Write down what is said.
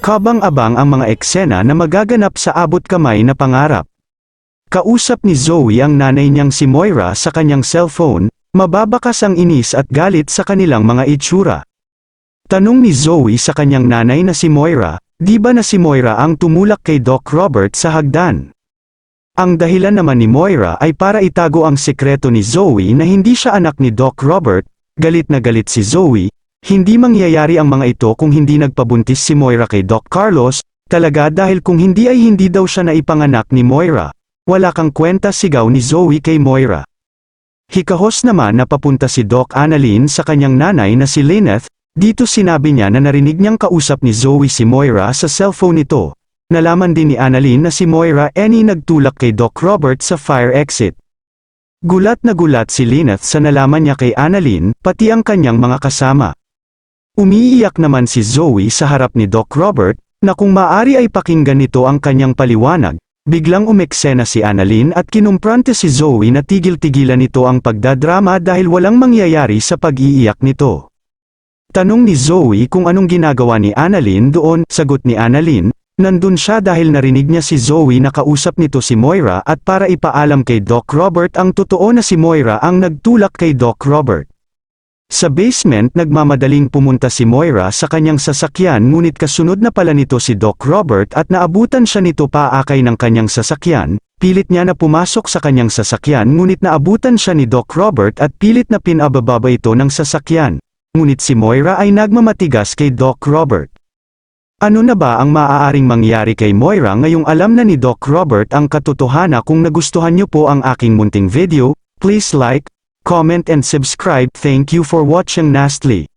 Kabang-abang ang mga eksena na magaganap sa abot kamay na pangarap. Kausap ni Zoe ang nanay niyang si Moira sa kanyang cellphone, mababakas ang inis at galit sa kanilang mga itsura. Tanong ni Zoe sa kanyang nanay na si Moira, di ba na si Moira ang tumulak kay Doc Robert sa hagdan? Ang dahilan naman ni Moira ay para itago ang sekreto ni Zoe na hindi siya anak ni Doc Robert. Galit na galit si Zoe. Hindi mangyayari ang mga ito kung hindi nagpabuntis si Moira kay Doc Carlos, talaga dahil kung hindi ay hindi daw siya naipanganak ni Moira. Wala kang kwenta, sigaw ni Zoe kay Moira. Hikahos naman na papunta si Doc Annalyn sa kanyang nanay na si Lyneth. Dito sinabi niya na narinig niyang kausap ni Zoe si Moira sa cellphone nito. Nalaman din ni Annalyn na si Moira nagtulak kay Doc Robert sa fire exit. Gulat na gulat si Lyneth sa nalaman niya kay Annalyn, pati ang kanyang mga kasama. Umiiyak naman si Zoe sa harap ni Doc Robert, na kung maaari ay pakinggan nito ang kanyang paliwanag. Biglang umeksena si Annalyn at kinumprante si Zoe na tigil-tigilan nito ang pagdadrama dahil walang mangyayari sa pag-iiyak nito. Tanong ni Zoe kung anong ginagawa ni Annalyn doon, sagot ni Annalyn, nandun siya dahil narinig niya si Zoe na kausap nito si Moira at para ipaalam kay Doc Robert ang totoo na si Moira ang nagtulak kay Doc Robert. Sa basement nagmamadaling pumunta si Moira sa kanyang sasakyan ngunit kasunod na pala nito si Doc Robert at naabutan siya nito paakay ng kanyang sasakyan, pilit niya na pumasok sa kanyang sasakyan ngunit naabutan siya ni Doc Robert at pilit na pinabababa ito ng sasakyan. Ngunit si Moira ay nagmamatigas kay Doc Robert. Ano na ba ang maaaring mangyari kay Moira ngayong alam na ni Doc Robert ang katotohanan? Kung nagustuhan niyo po ang aking munting video, please like, comment and subscribe. Thank you for watching Nastly.